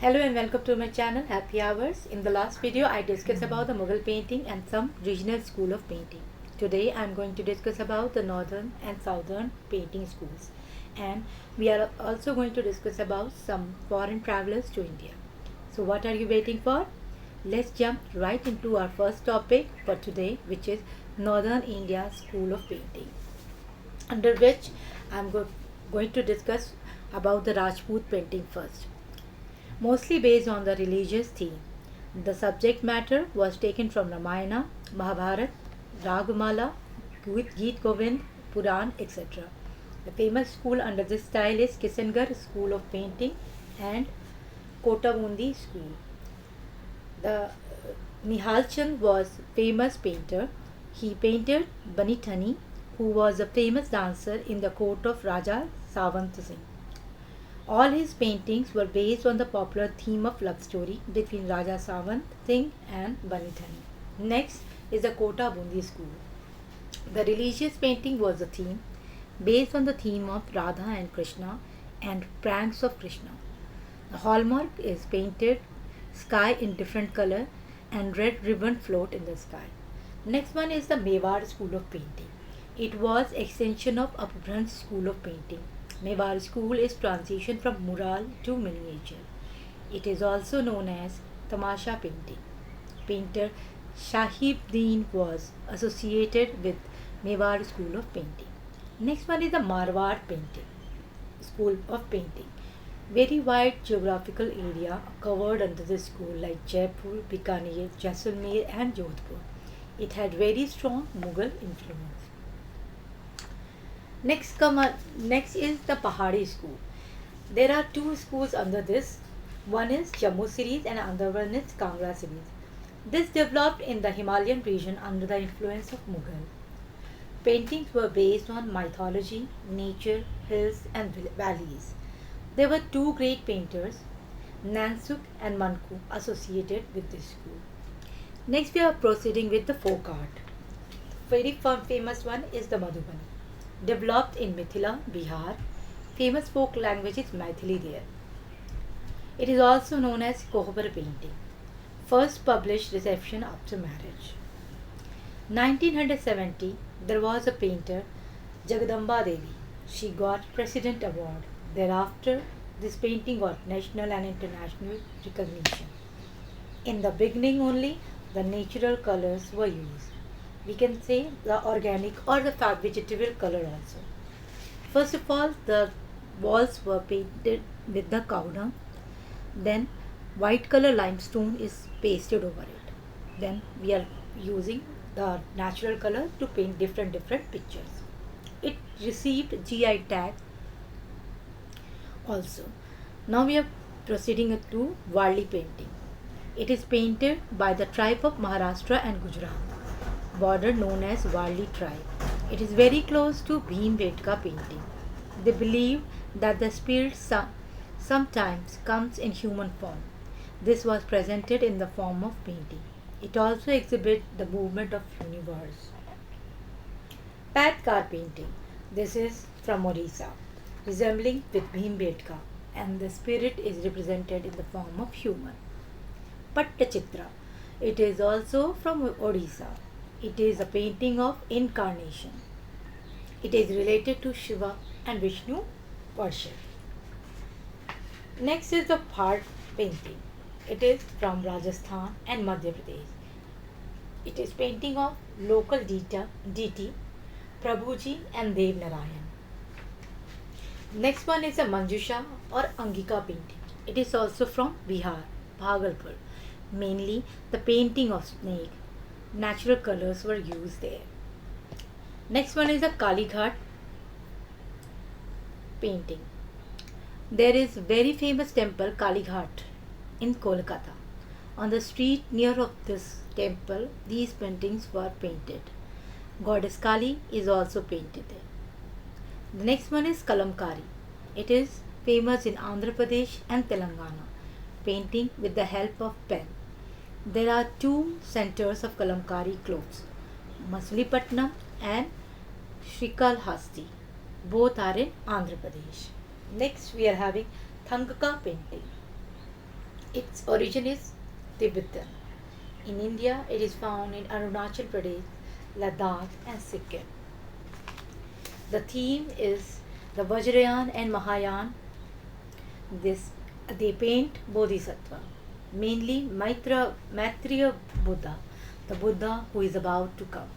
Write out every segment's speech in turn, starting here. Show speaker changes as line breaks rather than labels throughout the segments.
Hello and welcome to my channel Happy Hours. In the last video I discussed about the Mughal painting and some regional school of painting. Today I am going to discuss about the northern and southern painting schools, and we are also going to discuss about some foreign travelers to India. So what are you waiting for? Let's jump right into our first topic for today, which is Northern India School of Painting, under which I am going to discuss about the Rajput painting first. Mostly based on the religious theme. The subject matter was taken from Ramayana, Mahabharata, Ragmala, Geet Govind, Puran, etc. The famous school under this style is Kishangarh School of Painting and Kotabundi School. The Nihal Chand was famous painter. He painted Banithani, who was a famous dancer in the court of Raja Savant Singh. All his paintings were based on the popular theme of love story between Raja Savant Singh and Banithani. Next is the Kota Bundi school. The religious painting was the theme, based on the theme of Radha and Krishna and pranks of Krishna. The hallmark is painted sky in different color and red ribbon float in the sky. Next one is the Mewar school of painting. It was extension of Upbranch school of painting. Mewar school is transition from mural to miniature. It is also known as Tamasha painting. Painter Shahibuddin was associated with Mewar school of painting. Next one is the Marwar painting school of painting. Very wide geographical area covered under this school like Jaipur, Bikaner, Jaisalmer and Jodhpur. It had very strong Mughal influence. Next is the Pahadi school. There are two schools under this. One is Jammu series and another one is Kangra series. This developed in the Himalayan region under the influence of Mughal. Paintings were based on mythology, nature, hills and valleys. There were two great painters, Nansuk and Manku, associated with this school. Next we are proceeding with the folk art. Very famous one is the Madhubani. Developed in Mithila, Bihar. Famous folk language is Maithili there. It is also known as Kohbar painting. First published reception after marriage. 1970, there was a painter, Jagadamba Devi. She got President Award. Thereafter, this painting got national and international recognition. In the beginning only, the natural colors were used. We can say the organic or the vegetable color also. First of all, the walls were painted with the cow dung. Then white color limestone is pasted over it. Then we are using the natural color to paint different pictures. It received GI tag also. Now we are proceeding to Warli painting. It is painted by the tribe of Maharashtra and Gujarat. Border known as Warli tribe. It is very close to Bhimbetka painting. They believe that the spirit sometimes comes in human form. This was presented in the form of painting. It also exhibits the movement of universe. Patkar painting. This is from Odisha, resembling with Bhimbetka, and the spirit is represented in the form of human. Pattachitra. It is also from Odisha. It is a painting of incarnation. It is related to Shiva and Vishnu worship. Next is the Bharat painting. It is from Rajasthan and Madhya Pradesh. It is painting of local deity Prabhuji and Dev Narayan. Next one is a Manjusha or Angika painting. It is also from Bihar, Bhagalpur. Mainly the painting of snake. Natural colors were used there. Next one is a Kalighat painting. There is very famous temple Kalighat in Kolkata. On the street near of this temple, these paintings were painted. Goddess Kali is also painted there. The next one is Kalamkari. It is famous in Andhra Pradesh and Telangana. Painting with the help of pen. There are two centers of Kalamkari clothes, Masulipatnam and Srikalhasti. Both are in Andhra Pradesh. Next we are having Thangka painting. Its origin is Tibetan. In India, it is found in Arunachal Pradesh, Ladakh, and Sikkim. The theme is the Vajrayana and Mahayana. This they paint Bodhisattva, mainly Maitreya Buddha, the Buddha who is about to come.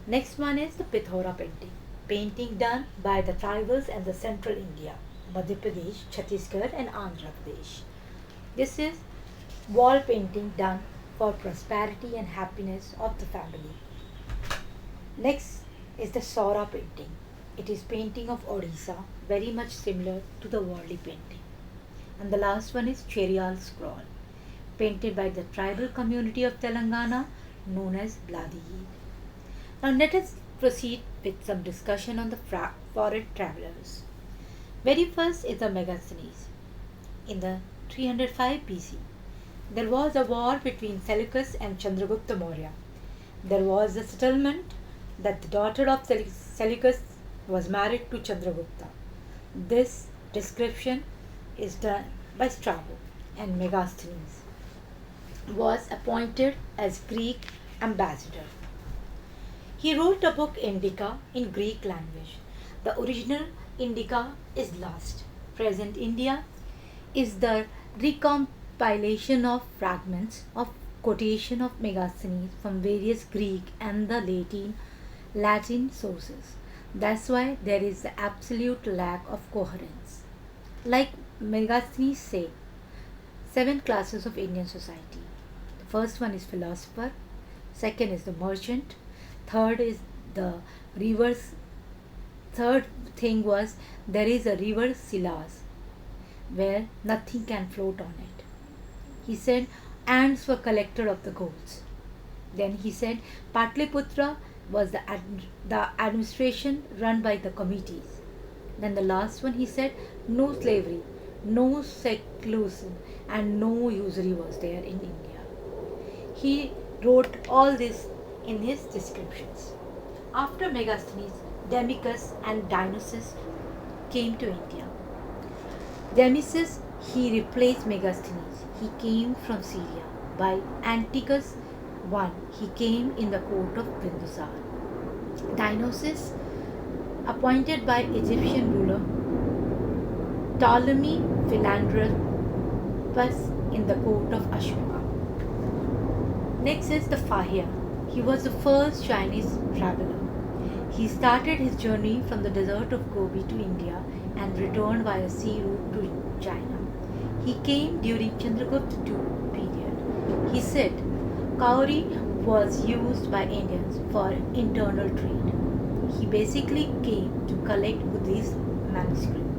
Next one is the Pithora painting, painting done by the tribals and the central India, Madhya Pradesh, Chhattisgarh, and Andhra Pradesh. This is wall painting done for prosperity and happiness of the family. Next is the Saura painting. It is painting of Odisha, very much similar to the worldly painting. And the last one is Cheriyal scroll, painted by the tribal community of Telangana known as Bladi. Now let us proceed with some discussion on the foreign travelers. Very first is the Megasthenes. In the 305 BC, there was a war between Seleucus and Chandragupta Maurya. There was a settlement that the daughter of Seleucus was married to Chandragupta. This description is done by Strabo, and Megasthenes was appointed as Greek ambassador. He wrote a book Indica in Greek language. The original Indica is lost. Present India is the recompilation of fragments of quotation of Megasthenes from various Greek and the Latin sources. That's why there is the absolute lack of coherence. Like Megasthenes said, 7 classes of Indian society. The first one is philosopher, second is the merchant, third is the rivers. Third thing was there is a river Silas where nothing can float on it. He said ants were collector of the golds. Then he said Patliputra was the administration run by the committees. Then the last one he said no slavery, no seclusion, and no usury was there in India. He wrote all this in his descriptions. After Megasthenes, Demicus and Dionysius came to India. Demicus he replaced Megasthenes. He came from Syria. By Antiochus I, he came in the court of Bindusar. Dionysius, appointed by Egyptian ruler Ptolemy Philadelphus in the court of Ashoka. Next is the Fahia. He was the first Chinese traveler. He started his journey from the desert of Gobi to India and returned via sea route to China. He came during Chandragupta II period. He said Kauri was used by Indians for internal trade. He basically came to collect Buddhist manuscript.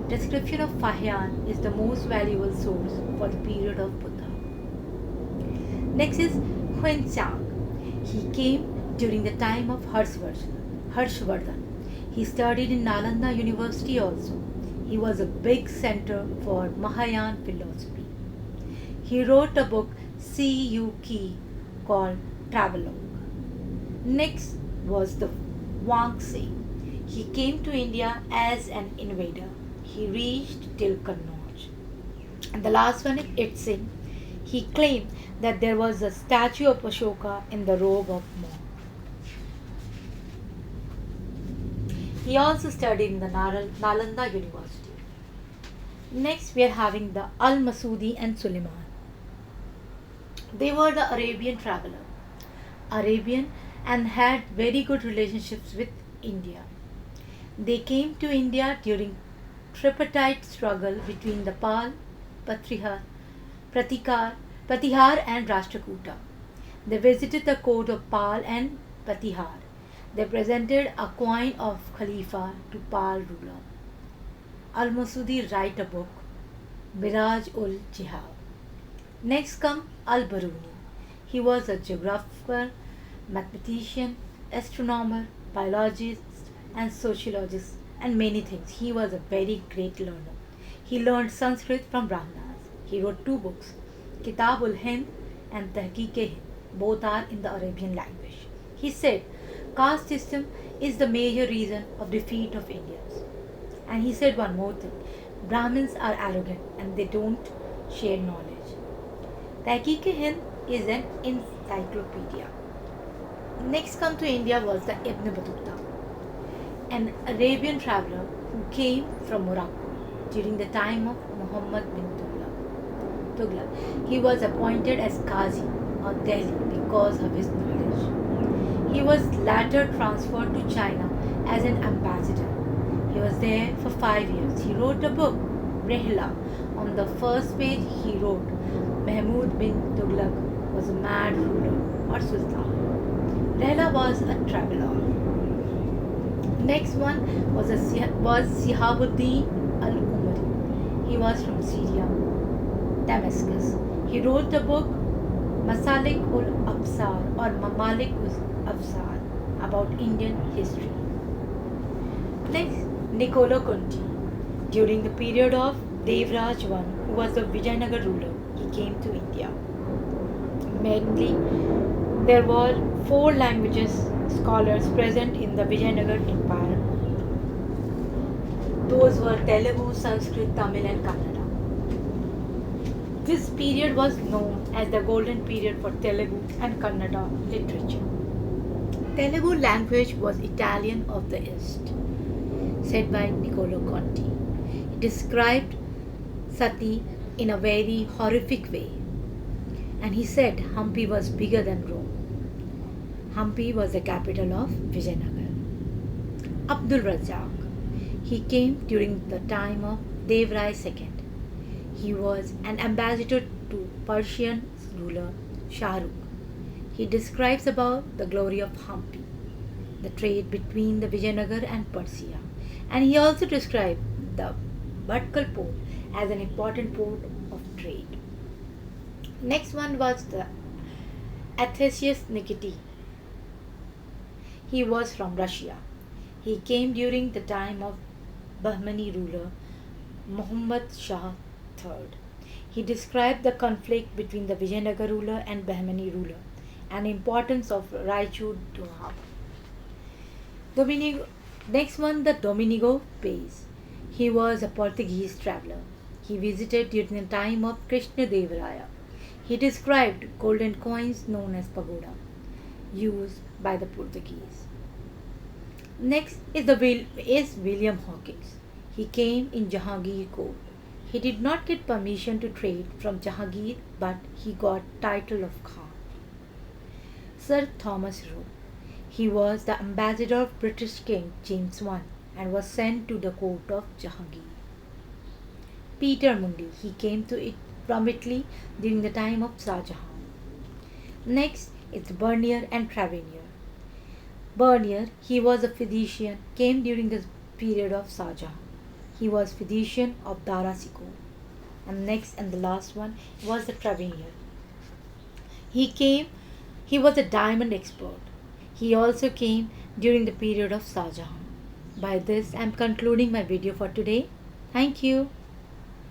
Description of Fahian is the most valuable source for the period of Buddha. Next is Huanxiang. He came during the time of Harshvardhan. He studied in Nalanda University also. He was a big center for Mahayana philosophy. He wrote a book C.U.K. called Travelogue. Next was the Wangse. He came to India as an invader. He reached till Kannauj. And the last one is Itzing. He claimed that there was a statue of Ashoka in the robe of monk. He also studied in the Nalanda University. Next, we are having the Al Masudi and Suleiman. They were the Arabian traveler, Arabian, and had very good relationships with India. They came to India during tripartite struggle between the Pal, Patihar, and Rashtrakuta. They visited the court of Pal and Patihar. They presented a coin of Khalifa to Pal ruler. Al-Masudi write a book, Miraj-ul-Jihad. Next come Al-Baruni. He was a geographer, mathematician, astronomer, biologist, and sociologist, and many things. He was a very great learner. He learned Sanskrit from Brahmanas. He wrote 2 books, Kitab-ul-Hind and Tahqiq-e-Hind. Both are in the Arabian language. He said, caste system is the major reason of defeat of Indians. And he said one more thing, Brahmins are arrogant and they don't shared knowledge. Tahqiq-e-Hind is an encyclopedia. Next come to India was the Ibn Battuta, an Arabian traveler who came from Morocco during the time of Muhammad bin Tughlaq. He was appointed as Qazi of Delhi because of his knowledge. He was later transferred to China as an ambassador. He was there for 5 years. He wrote a book, Rehla. On the first page, he wrote, Mahmud bin Tughlaq was a mad ruler or sultan. Rehla was a traveler. Next one was Sihabuddin al-Umari. He was from Syria, Damascus. He wrote the book Masalik ul-Absar or Mamalik ul-Absar about Indian history. Next, Niccolo Conti. During the period of Devraj I, who was the Vijayanagar ruler, he came to India. Mainly, there were 4 languages scholars present in the Vijayanagar Empire. Those were Telugu, Sanskrit, Tamil and Kannada. This period was known as the golden period for Telugu and Kannada literature. Telugu language was Italian of the East, said by Niccolo Conti. He described Sati in a very horrific way. And he said Hampi was bigger than Rome. Hampi was the capital of Vijayanagar. Abdul Razak. He came during the time of Devrai II. He was an ambassador to Persian ruler Shah Rukh. He describes about the glory of Hampi, the trade between the Vijayanagar and Persia. And he also described the Bhatkal port as an important port of trade. Next one was the Athasius Nikiti. He was from Russia. He came during the time of Bahmani ruler Muhammad Shah III. He described the conflict between the Vijayanagar ruler and Bahmani ruler and importance of Raichur Dohab. Next one, the Domenico Pace. He was a Portuguese traveler. He visited during the time of Krishna Devaraya. He described golden coins known as pagoda, used by the Portuguese. Next is William Hawkins. He came in Jahangir court. He did not get permission to trade from Jahangir, but he got title of Khan. Sir Thomas Roe. He was the ambassador of British King James I and was sent to the court of Jahangir. Peter Mundi. He came from Italy during the time of Shah Jahan. Next is Bernier and Travanier. Bernier, he was a physician, came during the period of Shah Jahan. He was physician of Dara Shikoh. And next and the last one was the Travanier. He was a diamond expert. He also came during the period of Shah Jahan. By this, I am concluding my video for today. Thank you.